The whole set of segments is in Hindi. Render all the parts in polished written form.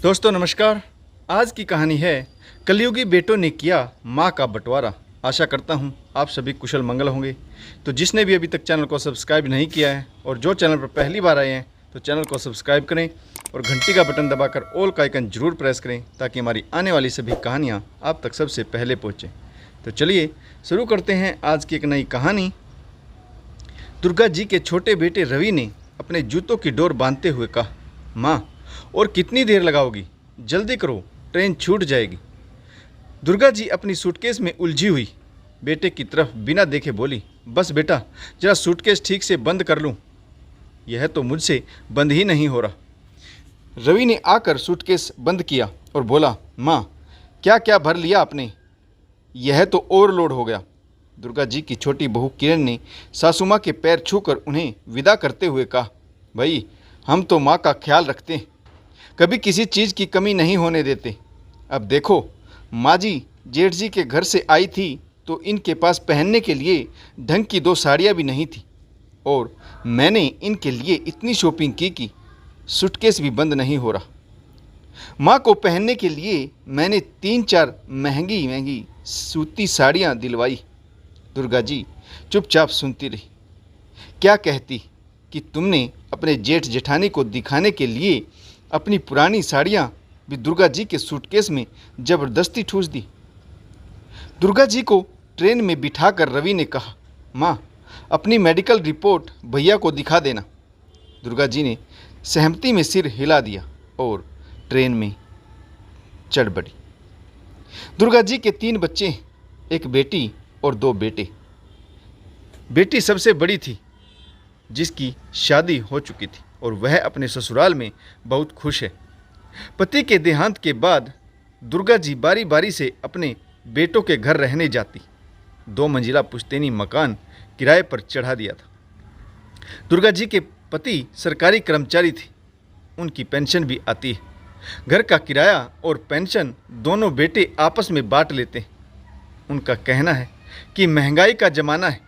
दोस्तों नमस्कार। आज की कहानी है कलयुगी बेटों ने किया माँ का बंटवारा। आशा करता हूँ आप सभी कुशल मंगल होंगे। तो जिसने भी अभी तक चैनल को सब्सक्राइब नहीं किया है और जो चैनल पर पहली बार आए हैं तो चैनल को सब्सक्राइब करें और घंटी का बटन दबाकर ऑल का आइकन जरूर प्रेस करें ताकि हमारी आने वाली सभी कहानियाँ आप तक सबसे पहले पहुँचें। तो चलिए शुरू करते हैं आज की एक नई कहानी। दुर्गा जी के छोटे बेटे रवि ने अपने जूतों की डोर बांधते हुए कहा, माँ और कितनी देर लगाओगी, जल्दी करो, ट्रेन छूट जाएगी। दुर्गा जी अपनी सूटकेस में उलझी हुई बेटे की तरफ बिना देखे बोली, बस बेटा जरा सूटकेस ठीक से बंद कर लूँ, यह तो मुझसे बंद ही नहीं हो रहा। रवि ने आकर सूटकेस बंद किया और बोला, माँ क्या क्या भर लिया आपने, यह तो ओवरलोड हो गया। दुर्गा जी की छोटी बहू किरण ने सासू माँ के पैर छूकर उन्हें विदा करते हुए कहा, भाई हम तो माँ का ख्याल रखते हैं, कभी किसी चीज़ की कमी नहीं होने देते। अब देखो माँ जी जेठ जी के घर से आई थी तो इनके पास पहनने के लिए ढंग की 2 साड़ियाँ भी नहीं थी और मैंने इनके लिए इतनी शॉपिंग की कि सूटकेस भी बंद नहीं हो रहा। माँ को पहनने के लिए मैंने 3-4 महंगी महंगी सूती साड़ियाँ दिलवाई। दुर्गा जी चुपचाप सुनती रही। क्या कहती कि तुमने अपने जेठ जेठानी को दिखाने के लिए अपनी पुरानी साड़ियाँ भी दुर्गा जी के सूटकेस में ज़बरदस्ती ठूस दी। दुर्गा जी को ट्रेन में बिठाकर रवि ने कहा, माँ अपनी मेडिकल रिपोर्ट भैया को दिखा देना। दुर्गा जी ने सहमति में सिर हिला दिया और ट्रेन में चढ़ पड़ी। दुर्गा जी के 3 बच्चे, एक बेटी और 2 बेटे। बेटी सबसे बड़ी थी जिसकी शादी हो चुकी थी और वह अपने ससुराल में बहुत खुश है। पति के देहांत के बाद दुर्गा जी बारी बारी से अपने बेटों के घर रहने जाती। 2 मंजिला पुश्तैनी मकान किराए पर चढ़ा दिया था। दुर्गा जी के पति सरकारी कर्मचारी थे, उनकी पेंशन भी आती है। घर का किराया और पेंशन दोनों बेटे आपस में बांट लेते हैं। उनका कहना है कि महंगाई का ज़माना है,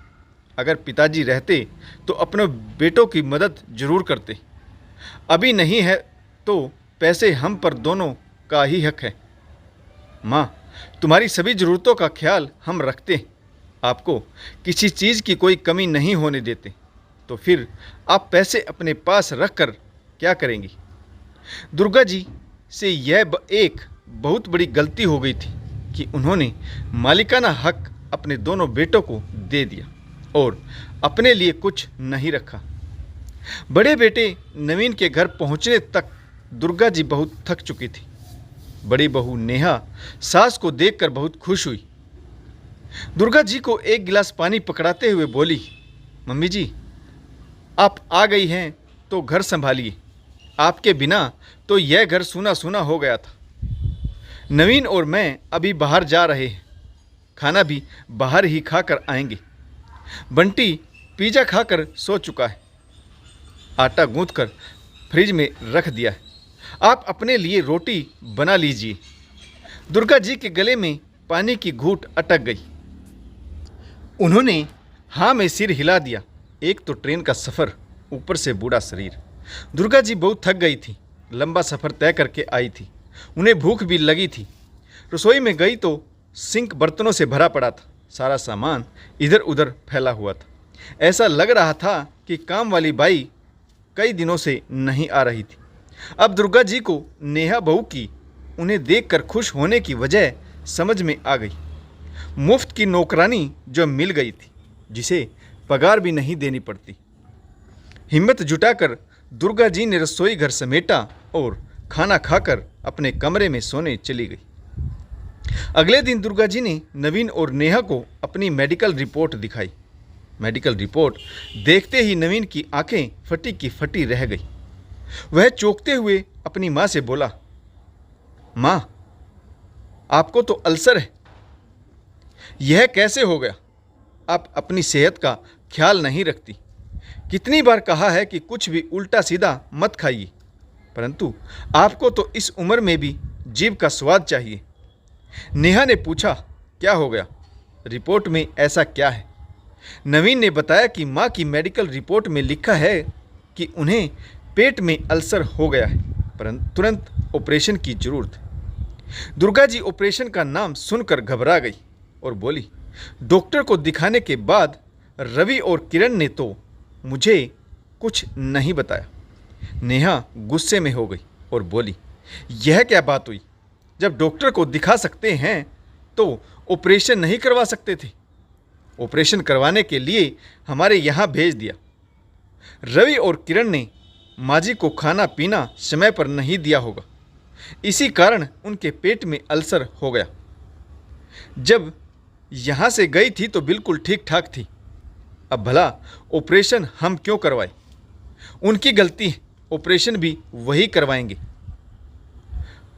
अगर पिताजी रहते तो अपने बेटों की मदद जरूर करते, अभी नहीं है तो पैसे हम पर दोनों का ही हक है। माँ तुम्हारी सभी ज़रूरतों का ख्याल हम रखते हैं, आपको किसी चीज़ की कोई कमी नहीं होने देते, तो फिर आप पैसे अपने पास रख कर क्या करेंगी। दुर्गा जी से यह एक बहुत बड़ी गलती हो गई थी कि उन्होंने मालिकाना हक अपने दोनों बेटों को दे दिया और अपने लिए कुछ नहीं रखा। बड़े बेटे नवीन के घर पहुंचने तक दुर्गा जी बहुत थक चुकी थी। बड़ी बहू नेहा सास को देखकर बहुत खुश हुई। दुर्गा जी को एक गिलास पानी पकड़ाते हुए बोली, मम्मी जी आप आ गई हैं तो घर संभालिए, आपके बिना तो यह घर सूना सूना हो गया था। नवीन और मैं अभी बाहर जा रहे हैं, खाना भी बाहर ही खाकर आएंगे। बंटी पिज़्ज़ा खाकर सो चुका है, आटा गूंथकर फ्रिज में रख दिया है, आप अपने लिए रोटी बना लीजिए। दुर्गा जी के गले में पानी की घूंट अटक गई। उन्होंने हाँ में सिर हिला दिया। एक तो ट्रेन का सफ़र, ऊपर से बूढ़ा शरीर। दुर्गा जी बहुत थक गई थी, लंबा सफ़र तय करके आई थी, उन्हें भूख भी लगी थी। रसोई में गई तो सिंक बर्तनों से भरा पड़ा था, सारा सामान इधर उधर फैला हुआ था। ऐसा लग रहा था कि काम वाली बाई कई दिनों से नहीं आ रही थी। अब दुर्गा जी को नेहा बहू की उन्हें देखकर खुश होने की वजह समझ में आ गई। मुफ्त की नौकरानी जो मिल गई थी, जिसे पगार भी नहीं देनी पड़ती। हिम्मत जुटाकर दुर्गा जी ने रसोई घर समेटा और खाना खाकर अपने कमरे में सोने चली गई। अगले दिन दुर्गा जी ने नवीन और नेहा को अपनी मेडिकल रिपोर्ट दिखाई। मेडिकल रिपोर्ट देखते ही नवीन की आंखें फटी की फटी रह गई। वह चौंकते हुए अपनी माँ से बोला, माँ आपको तो अल्सर है, यह कैसे हो गया, आप अपनी सेहत का ख्याल नहीं रखती। कितनी बार कहा है कि कुछ भी उल्टा सीधा मत खाइए, परंतु आपको तो इस उम्र में भी जीभ का स्वाद चाहिए। नेहा ने पूछा, क्या हो गया, रिपोर्ट में ऐसा क्या है। नवीन ने बताया कि माँ की मेडिकल रिपोर्ट में लिखा है कि उन्हें पेट में अल्सर हो गया है। परंतु तुरंत ऑपरेशन की जरूरत है। दुर्गा जी ऑपरेशन का नाम सुनकर घबरा गई और बोली, डॉक्टर को दिखाने के बाद रवि और किरण ने तो मुझे कुछ नहीं बताया। नेहा गुस्से में हो गई और बोली, यह क्या बात हुई? जब डॉक्टर को दिखा सकते हैं तो ऑपरेशन नहीं करवा सकते थे? ऑपरेशन करवाने के लिए हमारे यहाँ भेज दिया। रवि और किरण ने माँ जी को खाना पीना समय पर नहीं दिया होगा, इसी कारण उनके पेट में अल्सर हो गया। जब यहाँ से गई थी तो बिल्कुल ठीक ठाक थी। अब भला ऑपरेशन हम क्यों करवाए? उनकी गलती है, ऑपरेशन भी वही करवाएंगे।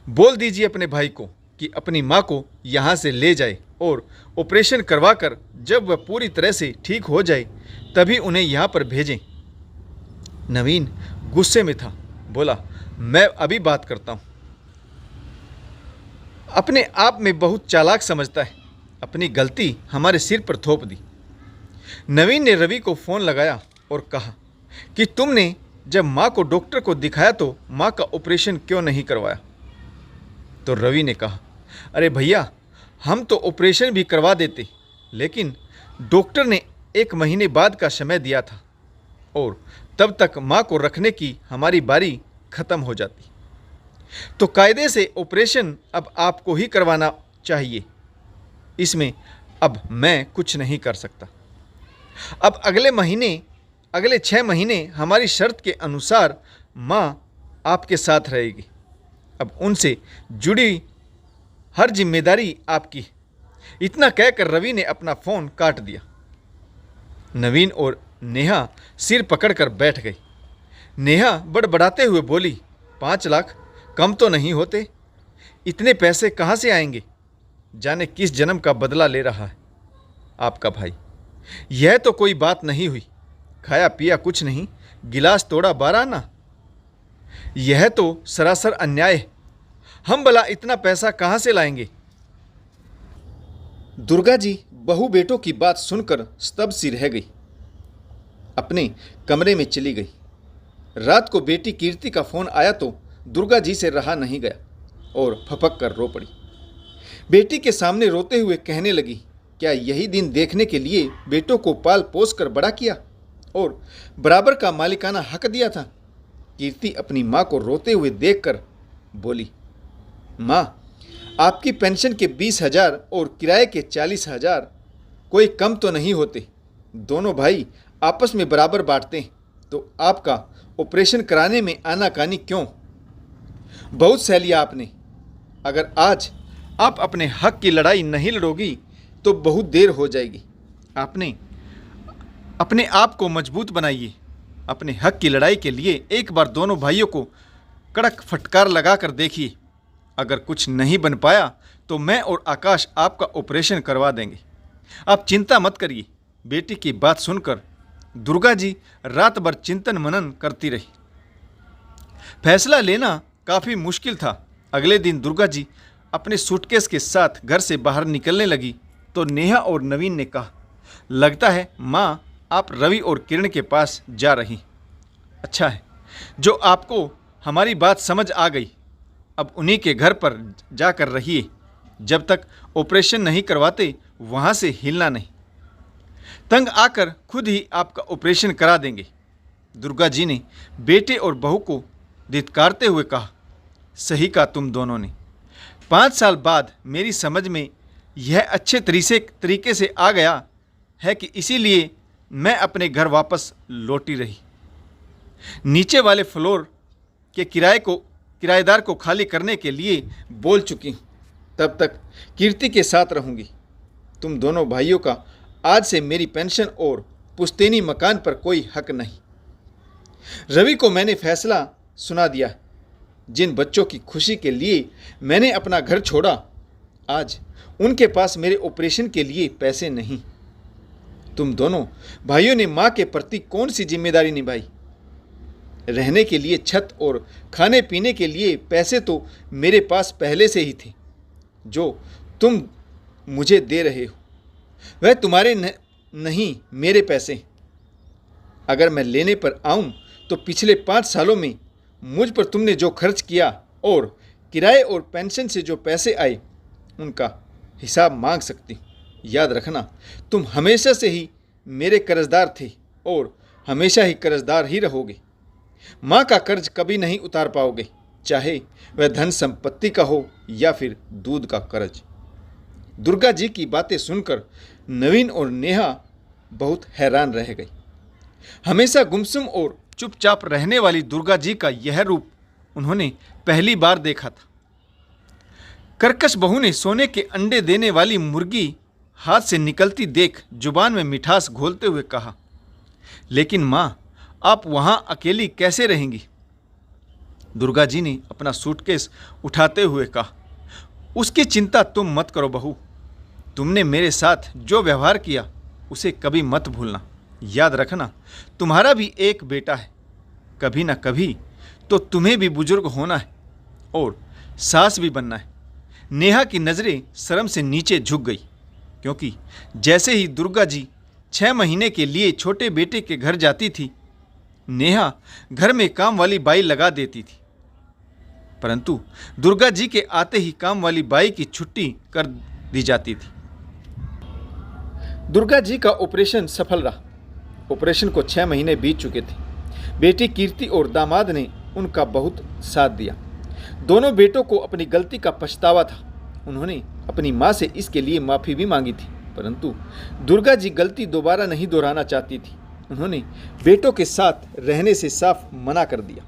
बोल दीजिए अपने भाई को कि अपनी माँ को यहाँ से ले जाए और ऑपरेशन करवाकर जब वह पूरी तरह से ठीक हो जाए तभी उन्हें यहाँ पर भेजें। नवीन गुस्से में था, बोला, मैं अभी बात करता हूँ। अपने आप में बहुत चालाक समझता है, अपनी गलती हमारे सिर पर थोप दी। नवीन ने रवि को फ़ोन लगाया और कहा कि तुमने जब माँ को डॉक्टर को दिखाया तो माँ का ऑपरेशन क्यों नहीं करवाया? तो रवि ने कहा, अरे भैया, हम तो ऑपरेशन भी करवा देते, लेकिन डॉक्टर ने 1 महीने बाद का समय दिया था और तब तक माँ को रखने की हमारी बारी ख़त्म हो जाती। तो कायदे से ऑपरेशन अब आपको ही करवाना चाहिए। इसमें अब मैं कुछ नहीं कर सकता। अब अगले 6 महीने हमारी शर्त के अनुसार माँ आपके साथ रहेगी। अब उनसे जुड़ी हर जिम्मेदारी आपकी है। इतना कहकर रवि ने अपना फ़ोन काट दिया। नवीन और नेहा सिर पकड़कर बैठ गई। नेहा बड़बड़ाते हुए बोली, 5 लाख कम तो नहीं होते? इतने पैसे कहाँ से आएंगे? जाने किस जन्म का बदला ले रहा है आपका भाई। यह तो कोई बात नहीं हुई, खाया पिया कुछ नहीं, गिलास तोड़ा 12 ना। यह तो सरासर अन्याय है। हम भला इतना पैसा कहाँ से लाएंगे? दुर्गा जी बहू बेटों की बात सुनकर स्तब्ध सी रह गई, अपने कमरे में चली गई। रात को बेटी कीर्ति का फोन आया तो दुर्गा जी से रहा नहीं गया और फपक कर रो पड़ी। बेटी के सामने रोते हुए कहने लगी, क्या यही दिन देखने के लिए बेटों को पाल पोस कर बड़ा किया और बराबर का मालिकाना हक दिया था? कीर्ति अपनी माँ को रोते हुए देखकर बोली, माँ, आपकी पेंशन के 20,000 और किराए के 40,000 कोई कम तो नहीं होते। दोनों भाई आपस में बराबर बांटते हैं, तो आपका ऑपरेशन कराने में आनाकानी क्यों? बहुत सह लिया आपने। अगर आज आप अपने हक की लड़ाई नहीं लड़ोगी तो बहुत देर हो जाएगी। आपने अपने आप को मजबूत बनाइए। अपने हक की लड़ाई के लिए एक बार दोनों भाइयों को कड़क फटकार लगा कर देखिए। अगर कुछ नहीं बन पाया तो मैं और आकाश आपका ऑपरेशन करवा देंगे। आप चिंता मत करिए। बेटी की बात सुनकर दुर्गा जी रात भर चिंतन मनन करती रही। फैसला लेना काफ़ी मुश्किल था। अगले दिन दुर्गा जी अपने सूटकेस के साथ घर से बाहर निकलने लगी तो नेहा और नवीन ने कहा, लगता है माँ आप रवि और किरण के पास जा रही। अच्छा है जो आपको हमारी बात समझ आ गई। अब उन्हीं के घर पर जाकर रहिए। जब तक ऑपरेशन नहीं करवाते वहाँ से हिलना नहीं। तंग आकर खुद ही आपका ऑपरेशन करा देंगे। दुर्गा जी ने बेटे और बहू को धिक्कारते हुए कहा, सही कहा तुम दोनों ने। 5 साल बाद मेरी समझ में यह अच्छे तरीके से आ गया है कि इसीलिए मैं अपने घर वापस लौटी रही। नीचे वाले फ्लोर के किराएदार को खाली करने के लिए बोल चुकी हूँ। तब तक कीर्ति के साथ रहूँगी। तुम दोनों भाइयों का आज से मेरी पेंशन और पुश्तैनी मकान पर कोई हक नहीं। रवि को मैंने फैसला सुना दिया। जिन बच्चों की खुशी के लिए मैंने अपना घर छोड़ा, आज उनके पास मेरे ऑपरेशन के लिए पैसे नहीं। तुम दोनों भाइयों ने माँ के प्रति कौन सी जिम्मेदारी निभाई? रहने के लिए छत और खाने पीने के लिए पैसे तो मेरे पास पहले से ही थे। जो तुम मुझे दे रहे हो वह तुम्हारे नहीं, मेरे पैसे। अगर मैं लेने पर आऊं तो पिछले 5 सालों में मुझ पर तुमने जो खर्च किया और किराए और पेंशन से जो पैसे आए उनका हिसाब मांग सकती। याद रखना, तुम हमेशा से ही मेरे कर्जदार थे और हमेशा ही कर्जदार ही रहोगे। माँ का कर्ज कभी नहीं उतार पाओगे, चाहे वह धन संपत्ति का हो या फिर दूध का कर्ज। दुर्गा जी की बातें सुनकर नवीन और नेहा बहुत हैरान रह गई। हमेशा गुमसुम और चुपचाप रहने वाली दुर्गा जी का यह रूप उन्होंने पहली बार देखा था। कर्कश बहू ने सोने के अंडे देने वाली मुर्गी हाथ से निकलती देख जुबान में मिठास घोलते हुए कहा, लेकिन माँ, आप वहाँ अकेली कैसे रहेंगी? दुर्गा जी ने अपना सूटकेस उठाते हुए कहा, उसकी चिंता तुम मत करो बहू। तुमने मेरे साथ जो व्यवहार किया उसे कभी मत भूलना। याद रखना, तुम्हारा भी एक बेटा है। कभी ना कभी तो तुम्हें भी बुजुर्ग होना है और सास भी बनना है। नेहा की नज़रें शर्म से नीचे झुक गई, क्योंकि जैसे ही दुर्गा जी 6 महीने के लिए छोटे बेटे के घर जाती थी, नेहा घर में काम वाली बाई लगा देती थी। परंतु दुर्गा जी के आते ही काम वाली बाई की छुट्टी कर दी जाती थी। दुर्गा जी का ऑपरेशन सफल रहा। ऑपरेशन को 6 महीने बीत चुके थे। बेटी कीर्ति और दामाद ने उनका बहुत साथ दिया। दोनों बेटों को अपनी गलती का पछतावा था। उन्होंने अपनी माँ से इसके लिए माफ़ी भी मांगी थी, परंतु दुर्गा जी गलती दोबारा नहीं दोहराना चाहती थी। उन्होंने बेटों के साथ रहने से साफ मना कर दिया।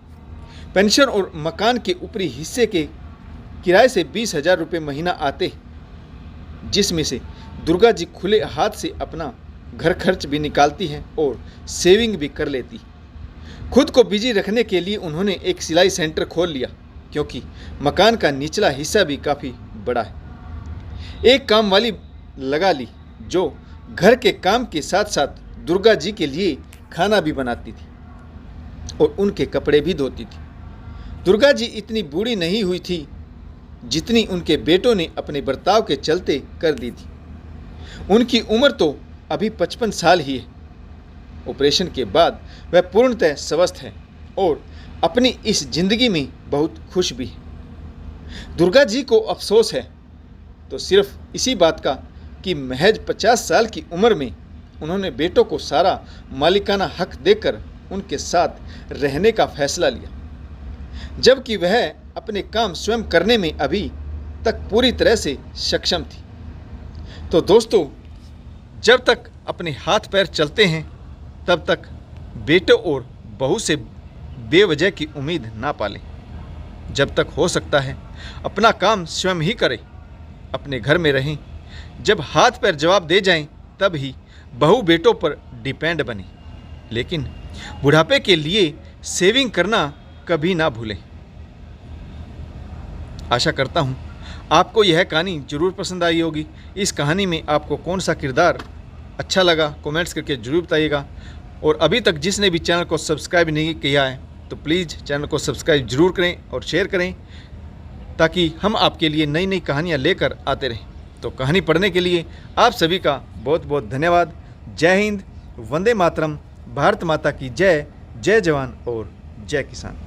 पेंशन और मकान के ऊपरी हिस्से के किराए से 20,000 रुपये महीना आते, जिसमें से दुर्गा जी खुले हाथ से अपना घर खर्च भी निकालती हैं और सेविंग भी कर लेती। खुद को बिजी रखने के लिए उन्होंने एक सिलाई सेंटर खोल लिया, क्योंकि मकान का निचला हिस्सा भी काफ़ी बड़ा है। एक काम वाली लगा ली जो घर के काम के साथ साथ दुर्गा जी के लिए खाना भी बनाती थी और उनके कपड़े भी धोती थी। दुर्गा जी इतनी बूढ़ी नहीं हुई थी जितनी उनके बेटों ने अपने बर्ताव के चलते कर दी थी। उनकी उम्र तो अभी 55 साल ही है। ऑपरेशन के बाद वह पूर्णतः स्वस्थ है और अपनी इस जिंदगी में बहुत खुश भी है। दुर्गा जी को अफसोस है तो सिर्फ इसी बात का कि महज 50 साल की उम्र में उन्होंने बेटों को सारा मालिकाना हक देकर उनके साथ रहने का फैसला लिया, जबकि वह अपने काम स्वयं करने में अभी तक पूरी तरह से सक्षम थी। तो दोस्तों, जब तक अपने हाथ पैर चलते हैं तब तक बेटों और बहू से बेवजह की उम्मीद ना पालें। जब तक हो सकता है अपना काम स्वयं ही करें, अपने घर में रहें। जब हाथ पैर जवाब दे जाएं तब ही बहू बेटों पर डिपेंड बने, लेकिन बुढ़ापे के लिए सेविंग करना कभी ना भूलें। आशा करता हूँ आपको यह कहानी ज़रूर पसंद आई होगी। इस कहानी में आपको कौन सा किरदार अच्छा लगा कमेंट्स करके ज़रूर बताइएगा। और अभी तक जिसने भी चैनल को सब्सक्राइब नहीं किया है तो प्लीज़ चैनल को सब्सक्राइब ज़रूर करें और शेयर करें, ताकि हम आपके लिए नई नई कहानियाँ लेकर आते रहें। तो कहानी पढ़ने के लिए आप सभी का बहुत बहुत धन्यवाद। जय हिंद, वंदे मातरम, भारत माता की जय। जय जवान और जय किसान।